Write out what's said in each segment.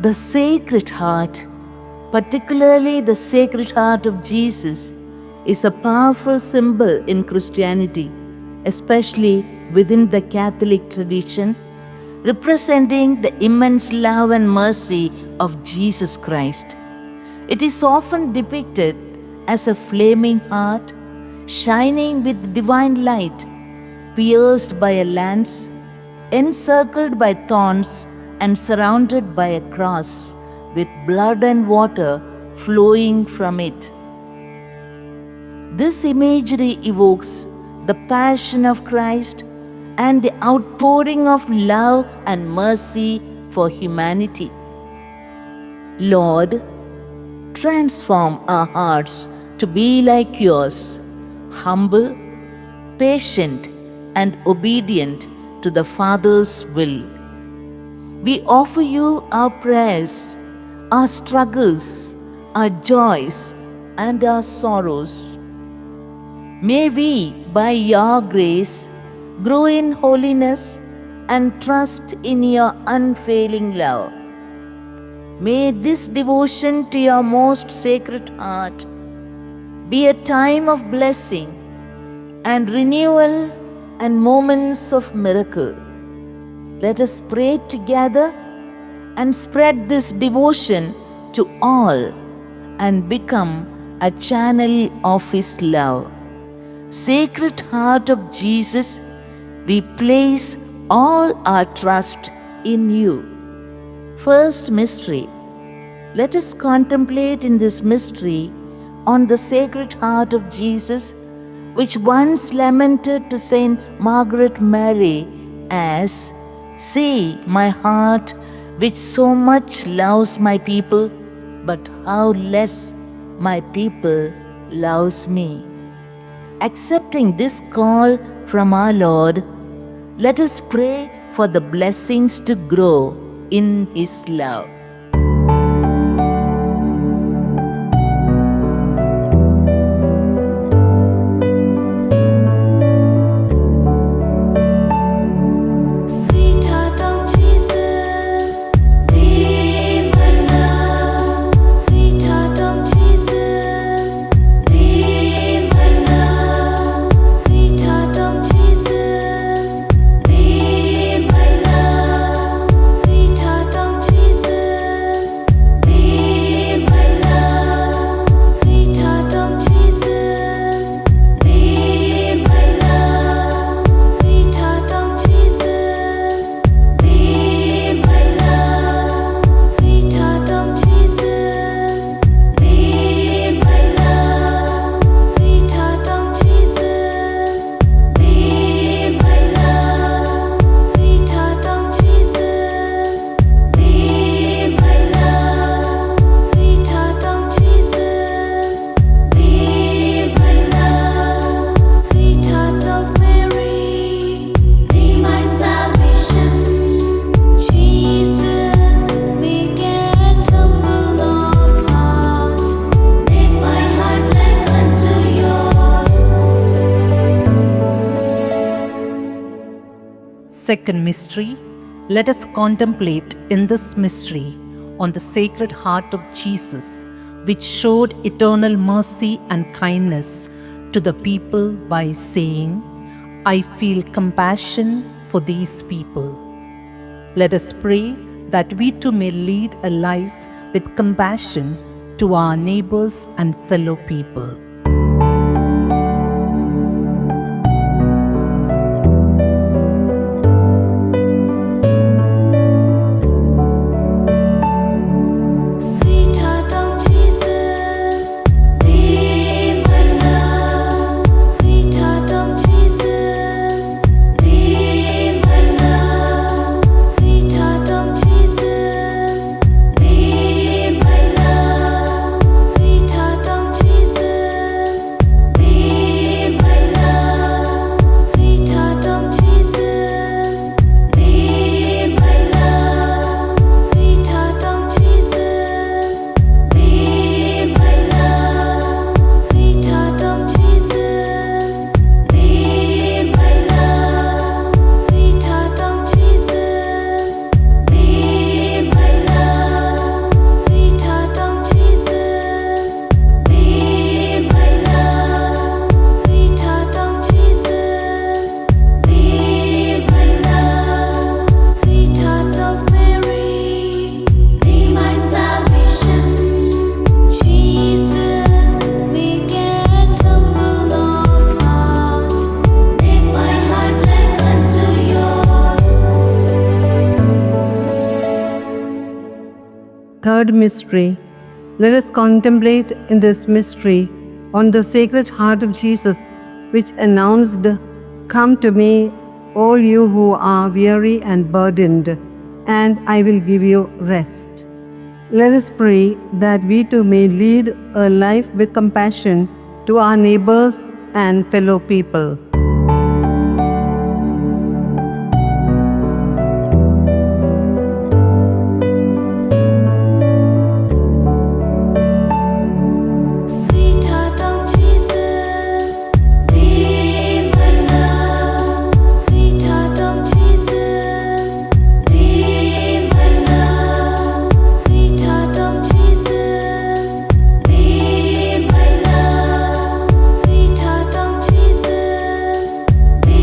The Sacred Heart, particularly the Sacred Heart of Jesus, is a powerful symbol in Christianity, especially within the Catholic tradition, representing the immense love and mercy of Jesus Christ. It is often depicted as a flaming heart, shining with divine light, pierced by a lance, encircled by thorns, and surrounded by a cross, with blood and water flowing from it. This imagery evokes the passion of Christ and the outpouring of love and mercy for humanity. Lord, transform our hearts to be like yours, humble, patient, and obedient to the Father's will. We offer you our prayers, our struggles, our joys, and our sorrows. May we, by your grace, grow in holiness and trust in your unfailing love. May this devotion to your most sacred heart be a time of blessing and renewal and moments of miracle. Let us pray together and spread this devotion to all and become a channel of His love. Sacred Heart of Jesus, we place all our trust in you. First mystery. Let us contemplate in this mystery on the Sacred Heart of Jesus, which once lamented to Saint Margaret Mary as, "See my heart, which so much loves my people, but how less my people loves me." Accepting this call from our Lord, let us pray for the blessings to grow in His love. Second mystery, let us contemplate in this mystery on the Sacred Heart of Jesus, which showed eternal mercy and kindness to the people by saying, "I feel compassion for these people." Let us pray that we too may lead a life with compassion to our neighbors and fellow people. third mystery. Let us contemplate in this mystery on the Sacred Heart of Jesus, which announced, "Come to me, all you who are weary and burdened, and I will give you rest." Let us pray that we too may lead a life with compassion to our neighbors and fellow people. Sweetheart of Jesus, be my love. Sweetheart of Jesus, be my love. Sweetheart of Jesus, be my love. Sweetheart of Jesus, be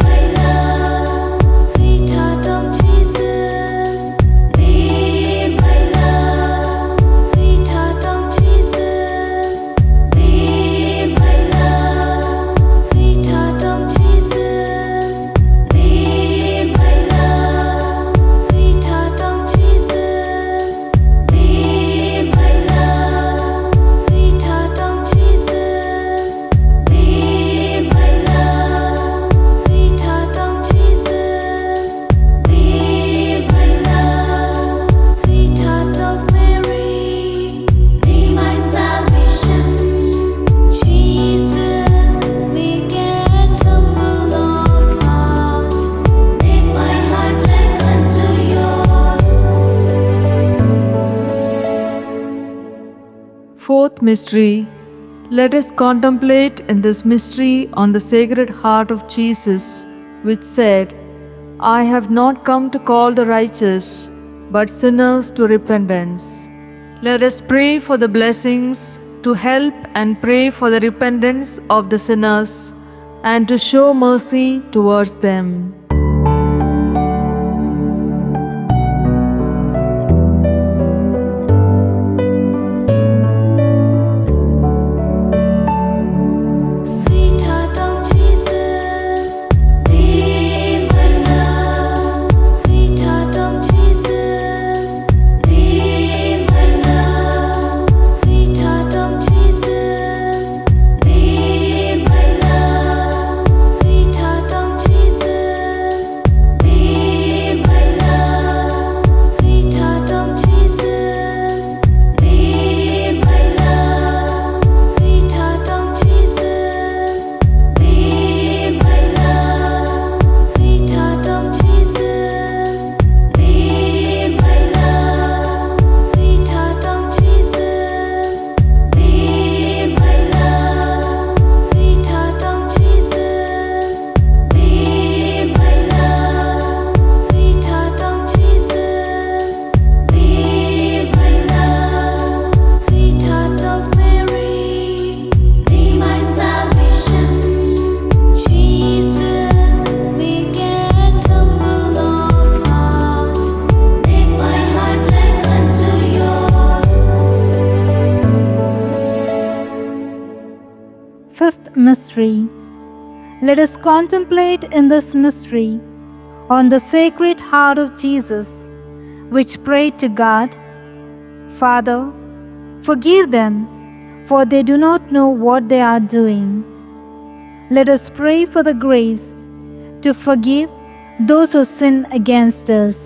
my love. Sweetheart of Jesus, be my love. Sweetheart of Jesus, be my love. Sweetheart of Jesus, be my love. Sweetheart of Jesus, be my love. Sweetheart of Jesus, be my love. Sweetheart of Jesus, be my love. Sweetheart of Mary, be my salvation. Jesus, make it humble of heart. Make my heart like unto yours. Fourth mystery. Let us contemplate in this mystery on the Sacred Heart of Jesus, which said, "I have not come to call the righteous, but sinners to repentance." Let us pray for the blessings to help and pray for the repentance of the sinners and to show mercy towards them. Sweetheart of Jesus, be my love. Sweetheart of Jesus, be my love. Sweetheart of Jesus, be my love. Sweetheart of Jesus, be my love. Sweetheart of Jesus, be my love. Sweetheart of Jesus, be my love. Sweetheart of Jesus, be my love. Sweetheart of Jesus, be my love. Sweetheart of Jesus, be my love. Sweetheart of Jesus, be my love. Sweetheart of Mary, be my salvation. Jesus, make it humble of heart. Make my heart like unto yours. Fifth mystery. Let us contemplate in this mystery on the Sacred Heart of Jesus, which prayed to God, "Father, forgive them, for they do not know what they are doing." Let us pray for the grace to forgive those who sin against us.